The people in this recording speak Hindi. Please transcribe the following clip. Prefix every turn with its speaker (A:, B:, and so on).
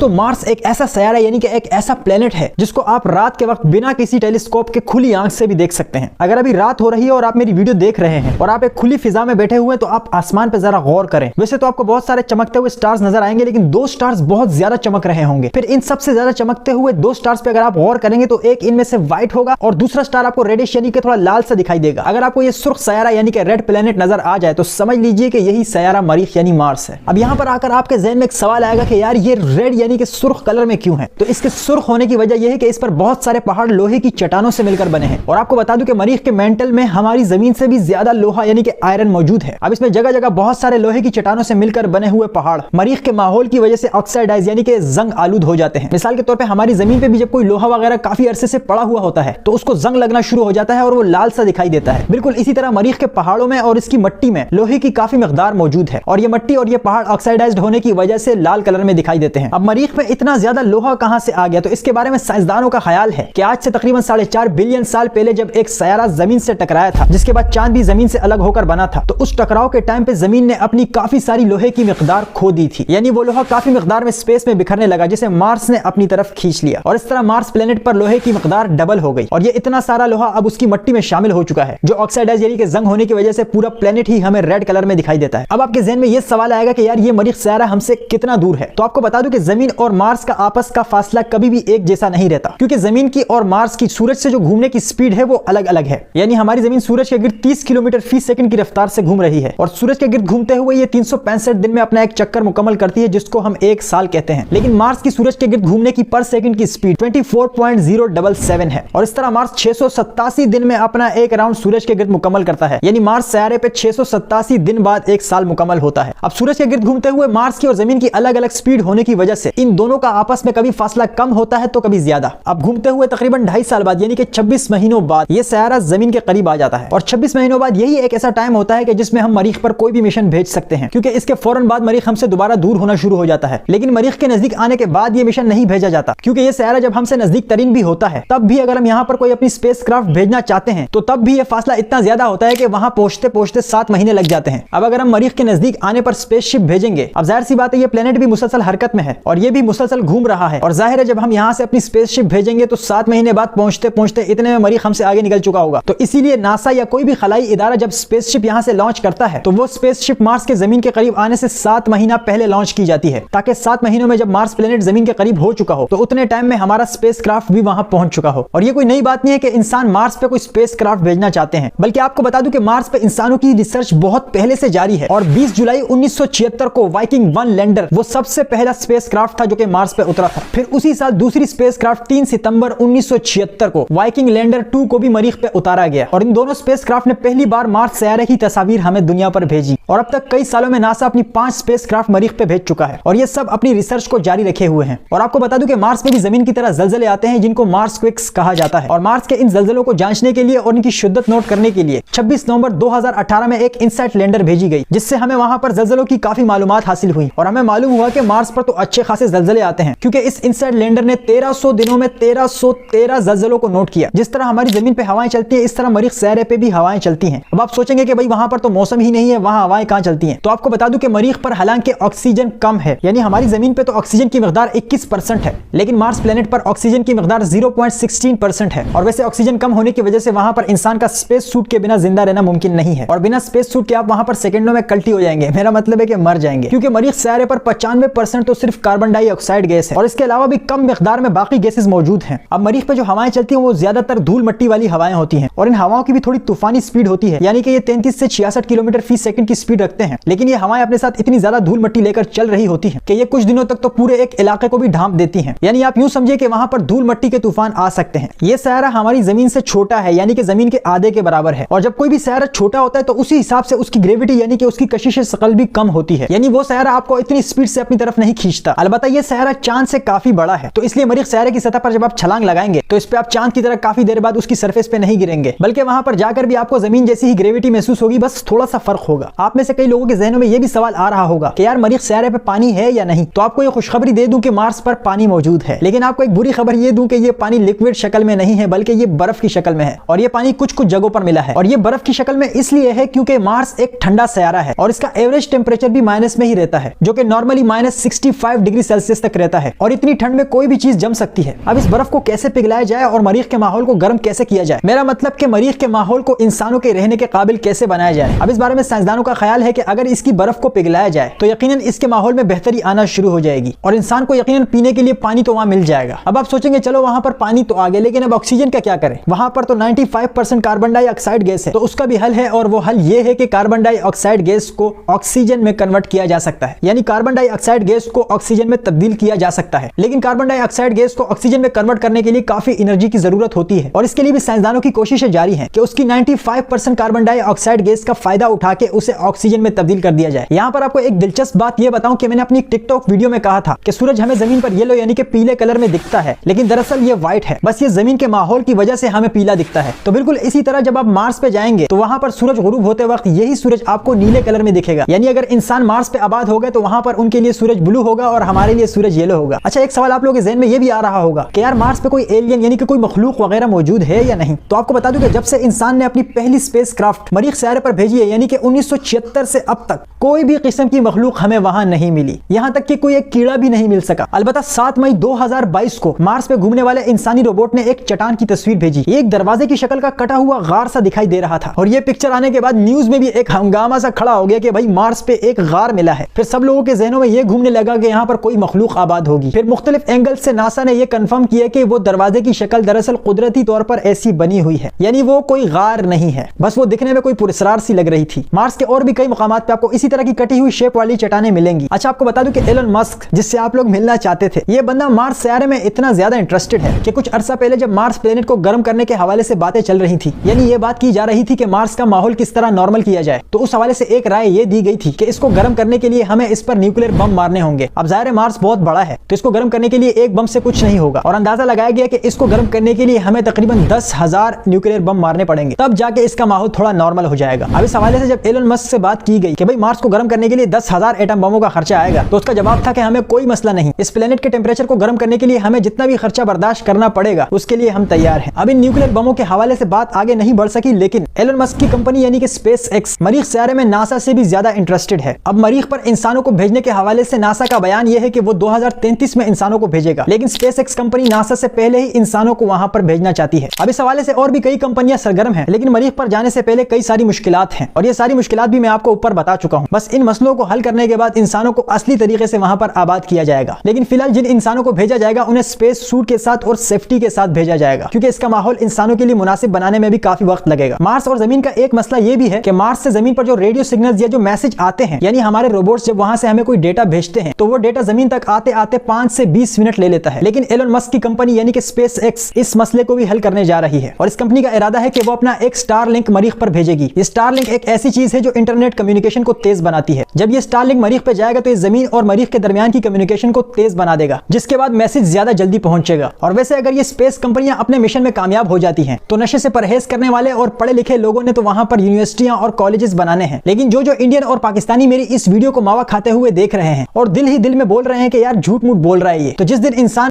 A: दोस्तों मार्स एक ऐसा सैयारा यानी कि एक ऐसा प्लेनेट है जिसको आप रात के वक्त बिना किसी टेलीस्कोप के खुली आंख से भी देख सकते हैं। अगर अभी रात हो रही है और आप मेरी वीडियो देख रहे हैं और आप एक खुली फिजा में बैठे हुए हैं तो आप आसमान पे जरा गौर करें। वैसे तो आपको बहुत सारे चमकते हुए स्टार्स नजर आएंगे लेकिन दो स्टार्स बहुत ज्यादा चमक रहे होंगे। फिर इन सबसे ज्यादा चमकते हुए दो स्टार्स पे अगर आप गौर करेंगे तो एक इनमें से व्हाइट होगा और दूसरा स्टार आपको रेडिश यानी कि थोड़ा लाल सा दिखाई देगा। अगर आपको ये सुर्ख सैयारा यानी कि रेड प्लेनेट नजर आ जाए तो समझ लीजिए कि यही सैयारा मरीख यानी मार्स है। अब यहाँ पर आकर आपके ज़हन में एक सवाल आएगा कि यार ये रेड यानी कि सुर्ख कलर में क्यों है? तो इसके सुर्ख होने की वजह यह है कि इस पर बहुत सारे पहाड़ लोहे की चट्टानों से मिलकर बने हैं। और आपको बता दूं कि मरीख के मेंटल में हमारी जमीन से भी ज्यादा लोहा यानी कि आयरन मौजूद है। अब इसमें जगह जगह बहुत सारे लोहे की चट्टानों से मिलकर बने हुए पहाड़ मरीख के माहौल की वजह से ऑक्साइडाइज यानी कि जंग आलूद हो जाते हैं। मिसाल के तौर पर हमारी जमीन पे भी जब कोई लोहा वगैरह काफी अरसे से पड़ा हुआ होता है तो उसको जंग लगना शुरू हो जाता है और वो लाल सा दिखाई देता है। बिल्कुल इसी तरह मरीख के पहाड़ों में और इसकी मिट्टी में लोहे की काफी मिकदार मौजूद है और ये मिट्टी और ये पहाड़ ऑक्साइडाइज्ड होने की वजह से लाल कलर में दिखाई देते हैं। अब मरीख में इतना ज्यादा लोहा कहां से आ गया? तो इसके बारे में साइंसदानों का ख्याल है कि आज से तकरीबन 4.5 बिलियन साल पहले जब एक सैयारा जमीन से टकराया था जिसके बाद चांद भी जमीन से अलग होकर बना था तो उस टकराव के टाइम पे जमीन ने अपनी काफी सारी लोहे की मिकदार खो दी थी। यानी वो लोहा काफी मिकदार में स्पेस में बिखरने लगा जिसे मार्स ने अपनी तरफ खींच लिया और इस तरह मार्स प्लेनेट पर लोहे की मिकदार डबल हो गई और ये इतना सारा लोहा अब उसकी मिट्टी में शामिल हो चुका है जो ऑक्साइडाइज यानी कि जंग होने की वजह से पूरा प्लेनेट ही हमें रेड कलर में दिखाई देता है। अब आपके ज़हन में ये सवाल आएगा कि यार ये मरीख सैयारा हमसे कितना दूर है? तो आपको बता दूं कि जमीन और मार्स का आपस का फासला कभी भी एक जैसा नहीं रहता क्योंकि जमीन की और मार्स की सूरज से जो घूमने की स्पीड है वो अलग अलग है। यानी हमारी जमीन सूरज के गिर्द 30 किलोमीटर फी सेकंड की रफ्तार से घूम रही है और सूरज के गिर्द घूमते हुए ये 365 दिन में अपना एक चक्कर मुकम्मल करती है जिसको हम एक साल कहते हैं। लेकिन मार्स की सूरज के गिर्द घूमने की पर सेकंड की स्पीड 24.077 है और इस तरह मार्स 687 दिन में अपना एक राउंड सूरज के गिर्द मुकम्मल करता है। यानी मार्स सैयारे पे 687 दिन बाद एक साल मुकम्मल होता है। अब सूरज के गिर्द घूमते हुए मार्स की और जमीन की अलग अलग स्पीड होने की वजह से इन दोनों का आपस में कभी फासला कम होता है तो कभी ज्यादा। अब घूमते हुए तकरीबन 2.5 साल बाद यानी कि 26 महीनों बाद ये सैयारा जमीन के करीब आ जाता है और 26 महीनों बाद यही एक ऐसा टाइम होता है कि जिसमें हम मरीख पर कोई भी मिशन भेज सकते हैं क्योंकि इसके फौरन बाद मरीख हमसे दोबारा दूर होना शुरू हो जाता है। लेकिन मरीख के नजदीक आने के बाद ये मिशन नहीं भेजा जाता क्योंकि ये सैयारा जब हमसे नजदीक तरीन भी होता है तब भी अगर हम यहाँ पर कोई अपनी स्पेसक्राफ्ट भेजना चाहते हैं तो तब भी ये फासला इतना ज्यादा होता है कि वहां पहुंचते पहुंचते 7 महीने लग जाते हैं। अब अगर हम मरीख के नजदीक आने पर स्पेसशिप भेजेंगे, अब जाहिर सी बात है ये प्लेनेट भी मुसलसल हरकत में है और ये भी मुसलसल घूम रहा है और जाहिर है जब हम यहाँ से अपनी स्पेसशिप भेजेंगे तो 7 महीने बाद पहुंचते पहुंचते इतने में मरीख हमसे आगे निकल चुका होगा। तो इसीलिए नासा या कोई भी खलाई इदारा जब स्पेसशिप यहाँ से लॉन्च करता है तो वो स्पेसशिप मार्स के जमीन के करीब आने से 7 महीना पहले लॉन्च की जाती है ताकि 7 महीनों में जब मार्स प्लेनेट जमीन के करीब हो चुका हो तो उतने टाइम में हमारा स्पेसक्राफ्ट भी वहां पहुंच चुका हो। और ये कोई नई बात नहीं है कि इंसान मार्स पे कोई स्पेसक्राफ्ट भेजना चाहते हैं, बल्कि आपको बता दूं कि मार्स पे इंसानों की रिसर्च बहुत पहले से जारी है और 20 जुलाई 1976 को वाइकिंग 1 लैंडर वो सबसे पहला स्पेसक्राफ्ट था जो कि मार्स पे उतरा था। फिर उसी साल दूसरी स्पेसक्राफ्ट 3 सितंबर 1976 को वाइकिंग लैंडर 2 को भी मरीख पे उतारा गया और इन दोनों स्पेसक्राफ्ट ने पहली बार मार्स सैयारे की तस्वीर हमें दुनिया पर भेजी और अब तक कई सालों में नासा अपनी 5 स्पेसक्राफ्ट मरीख पे भेज चुका है और ये सब अपनी रिसर्च को जारी रखे हुए हैं। और आपको बता दूं कि मार्स पे भी जमीन की तरह जलजले आते हैं जिनको मार्स क्विक्स कहा जाता है और मार्स के इन जलजलों को जांचने के लिए और इनकी शिद्दत नोट करने के लिए 26 नवंबर 2018 में एक इनसाइट लैंडर भेजी गई जिससे हमें वहां पर जलजलों की काफी मालूमात हासिल हुई और हमें मालूम हुआ कि मार्स पर तो अच्छे खासे जलजले आते हैं क्योंकि इस इनसाइट लैंडर ने 1300 दिनों में 1313 जलजलों को नोट किया। जिस तरह हमारी जमीन पे हवाएं चलती है इस तरह मरीख सैयारे पे भी हवाएं चलती हैं। अब आप सोचेंगे कि भाई वहां पर तो मौसम ही नहीं है, वहां हवाएं कहां चलती हैं? तो आपको बता दूं कि मरीख पर हालांकि ऑक्सीजन कम है, यानी हमारी जमीन पे तो ऑक्सीजन की मिकदार 21% है लेकिन मार्स प्लेनेट पर ऑक्सीजन की मिकदार 0.16% है और वैसे ऑक्सीजन कम होने की वजह से वहां पर इंसान का स्पेस सूट के बिना जिंदा रहना मुमकिन नहीं है और बिना स्पेस सूट के आप वहां पर सेकंडों में कल्टी हो जाएंगे। मेरा मतलब है कि मर जाएंगे क्योंकि मरीख सैयारे पर 95% तो सिर्फ कार्बन डाइऑक्साइड गैस है और इसके अलावा भी कम मिकदार में बाकी गैसेस मौजूद हैं। अब मरीख पे जो हवाएं चलती हैं वो ज्यादातर धूल मिट्टी वाली हवाएं होती हैं और इन हवाओं की भी थोड़ी तूफानी स्पीड होती है, यानी कि ये 33 से 66 किलोमीटर फी सेकंड की स्पीड रखते हैं। लेकिन ये हवाएं अपने साथ इतनी ज्यादा धूल मिट्टी लेकर चल रही होती है कि ये कुछ दिनों तक तो पूरे एक इलाके को भी ढांप देती हैं। यानी आप यूं समझिए कि वहां पर धूल मिट्टी के तूफान आ सकते हैं। ये सैयारा हमारी जमीन से छोटा है, यानी कि जमीन के आधे के बराबर है और जब कोई भी सैयारा छोटा होता है तो उसी हिसाब से उसकी ग्रेविटी यानी कि उसकी कशिश शकल भी कम होती है, यानी वो सैयारा आपको इतनी स्पीड से अपनी तरफ नहीं खींचता। अलबत्ता ये सैयारा चांद से काफी बड़ा है तो इसलिए मरीख सैयारे की सतह पर जब आप छलांग लगाएंगे तो इस पे आप चांद की तरह काफी देर बाद उसकी सरफेस पे नहीं गिरेंगे, बल्कि वहां पर जाकर भी आपको जमीन जैसी ही ग्रेविटी महसूस होगी, बस थोड़ा सा फर्क होगा। आप में से कई लोगों के जहनों में यह भी सवाल आ रहा होगा कि यार मरीख सैयारे पे पानी है या नहीं। तो आपको ये खुशखबरी दे दूं कि मार्स पर पानी मौजूद है, लेकिन आपको एक बुरी खबर ये दूं कि ये पानी लिक्विड शक्ल में नहीं है बल्कि ये बर्फ की शक्ल में है और ये पानी कुछ कुछ जगहों पर मिला है और ये बर्फ की शक्ल में इसलिए है क्योंकि मार्स एक ठंडा सैयारा है और इसका एवरेज टेम्परेचर भी माइनस में ही रहता है जो कि नॉर्मली -65 डिग्री सेल्सियस तक रहता है और इतनी ठंड में कोई भी चीज जम सकती है। अब इस बर्फ को कैसे पिघलाया जाए और मरीख के माहौल को गर्म कैसे किया जाए, मेरा मतलब कि मरीख के माहौल को इंसानों के रहने के काबिल कैसे बनाया जाए। अब इस बारे में साइंसदानों का ख्याल है कि अगर इसकी बर्फ को पिघलाया जाए तो यकीनन इसके माहौल में बेहतरी आना शुरू हो जाएगी और इंसान को यकीनन पीने के लिए पानी तो वहां मिल जाएगा। अब आप सोचेंगे चलो वहां पर पानी तो आ गया, लेकिन अब ऑक्सीजन का क्या करें? वहां पर तो 95% कार्बन डाइऑक्साइड गैस है, तो उसका भी हल है और वो हल ये है कि कार्बन डाइऑक्साइड गैस को ऑक्सीजन में कन्वर्ट किया जा सकता है, यानी कार्बन डाइऑक्साइड गैस को ऑक्सीजन में तब्दील किया जा सकता है। लेकिन कार्बन डाइऑक्साइड गैस को ऑक्सीजन में कन्वर्ट करने के लिए काफी एनर्जी की जरूरत होती है और इसके लिए भी साइंसदानों की कोशिशें जारी हैं कि उसकी 95% कार्बन डाइऑक्साइड गैस का फायदा उठा के उसे ऑक्सीजन में तब्दील कर दिया जाए। यहाँ पर आपको एक दिलचस्प बात यह बताऊं कि मैंने अपनी टिकटॉक वीडियो में कहा था कि सूरज हमें जमीन पर येलो यानी कि पीले कलर में दिखता है, लेकिन दरअसल ये व्हाइट है, बस ये जमीन के माहौल की वजह से हमें पीला दिखता है। तो बिल्कुल इसी तरह जब आप मार्स पे जाएंगे तो वहां पर सूरज गुरूब होते वक्त यही सूरज आपको नीले कलर में दिखेगा, यानी अगर इंसान मार्स पे आबाद हो गए तो वहां पर उनके लिए सूरज ब्लू होगा और हमारे लिए सूरज येलो होगा। अच्छा, एक सवाल आप लोगों के ज़हन में ये भी आ रहा होगा कि यार मार्स पे कोई एलियन यानी कि कोई मखलूक वगैरह मौजूद है या नहीं। तो आपको बता दूं कि जब से इंसान ने अपनी पहली स्पेसक्राफ्ट मरीख सियारे पर भेजी है, यानी कि 1976 से अब तक कोई भी किस्म की मखलूक हमें वहां नहीं मिली, यहां तक कि कोई एक कीड़ा भी नहीं मिल सका। अलबत्ता 7 मई 2022 को मार्स पे घूमने वाले इंसानी रोबोट ने एक चट्टान की तस्वीर भेजी। एक दरवाजे की शक्ल का कटा हुआ गार सा दिखाई दे रहा था और ये पिक्चर आने के बाद न्यूज में भी एक हंगामा सा खड़ा हो गया कि भाई मार्स पे एक गार मिला है। फिर सब लोगों के जहनों में ये घूमने लगा कि यहाँ पर कोई मखलूक आबाद होगी। फिर मुख्तलिफ एंगल से नासा ने यह कंफर्म किया कि वो दरवाजे की शक्ल दरअसल कुदरती तौर पर ऐसी बनी हुई है, यानी वो कोई गार नहीं है, बस वो दिखने में कोई पुरस्कार सी लग रही थी। मार्स के और भी कई मकामात पे आपको इसी तरह की कटी हुई शेप वाली चट्टानें मिलेंगी। अच्छा, आपको बता दूं कि एलन मस्क, जिससे आप लोग मिलना चाहते थे, ये बंदा मार्स सियारे में इतना ज्यादा इंटरेस्टेड है कि कुछ अरसा पहले जब मार्स प्लेनेट को गर्म करने के हवाले से बातें चल रही थी, यानी ये बात की जा रही थी कि मार्स का माहौल किस तरह नॉर्मल किया जाए, तो उस हवाले से एक राय ये दी गई थी कि इसको गर्म करने के लिए हमें इस पर न्यूक्लियर बम मारने होंगे। अब जाहिर है मार्स बहुत बड़ा है, तो इसको गर्म करने के लिए एक बम से कुछ नहीं होगा और अंदाजा लगाया गया कि इसको गर्म करने के लिए हमें तकरीबन 10,000 न्यूक्लियर बम मारने पड़ेंगे, तब जाके इसका माहौल थोड़ा नॉर्मल हो जाएगा। अब इस हवाले से जब एलन मस्क से बात की गई कि भाई मार्स को गर्म करने के लिए 10,000 एटम बमों का खर्चा आएगा, तो उसका जवाब था कि हमें कोई मसला नहीं, इस प्लेनेट के टेम्परेचर को गर्म करने के लिए हमें जितना भी खर्चा बर्दाश्त करना पड़ेगा उसके लिए हम तैयार हैं। अब इन न्यूक्लियर बमों के हवाले से बात आगे नहीं बढ़ सकी, लेकिन एलन मस्क की कंपनी यानी कि स्पेस एक्स मरीख सियारे में नासा से भी ज्यादा इंटरेस्टेड है। अब मरीख पर इंसानों को भेजने के हवाले से नासा का बयान यह है कि वो 2033 में इंसानों को भेजेगा, लेकिन स्पेस एक्स कंपनी नासा से पहले ही इंसानों को वहां पर भेजना चाहती है। अब इस हवाले से और भी कई कंपनियां सरगर्म हैं, लेकिन मरीख पर जाने से पहले कई सारी मुश्किलात हैं और ये सारी मुश्किलात भी मैं आपको ऊपर बता चुका हूं। बस इन मसलों को हल करने के बाद इंसानों को असली तरीके से वहां पर आबाद किया जाएगा। लेकिन फिलहाल जिन इंसानों को भेजा जाएगा उन्हें स्पेस सूट के साथ और सेफ्टी के साथ भेजा जाएगा, क्योंकि इसका माहौल इंसानों के लिए मुनासिब बनाने में भी काफी वक्त लगेगा। मार्स और जमीन का एक मसला ये भी है कि मार्स से जमीन पर जो रेडियो सिग्नल्स या जो मैसेज आते हैं, यानी हमारे रोबोट्स जब वहां से हमें कोई डेटा भेजते हैं तो वो डेटा जमीन तक आते आते 5 से 20 मिनट ले लेता है। लेकिन एलन मस्क की कंपनी यानी कि स्पेस एक्स इस मसले को भी हल करने जा रही है और इस कंपनी का इरादा है कि वो अपना एक स्टारलिंक मरीख पर भेजेगी। ये स्टारलिंक एक ऐसी चीज है जो इंटरनेट कम्युनिकेशन को तेज बनाती है। जब ये स्टारलिंक मरीख पे जाएगा तो ये जमीन और मरीख के दरमियान की कम्युनिकेशन को तेज बना देगा, जिसके बाद मैसेज ज्यादा जल्दी पहुंचेगा। और वैसे अगर ये स्पेस कंपनियां अपने मिशन में कामयाब हो जाती हैं तो नशे से परहेज करने वाले और पढ़े लिखे लोगों ने तो वहां पर यूनिवर्सिटियां और कॉलेजेस बनाने हैं, लेकिन जो इंडियन और पाकिस्तानी मेरी इस वीडियो को मावा खाते हुए देख रहे हैं और दिल ही दिल में बोल रहे हैं कि यार झूठ मूठ बोल रहा है ये, तो जिस दिन इंसान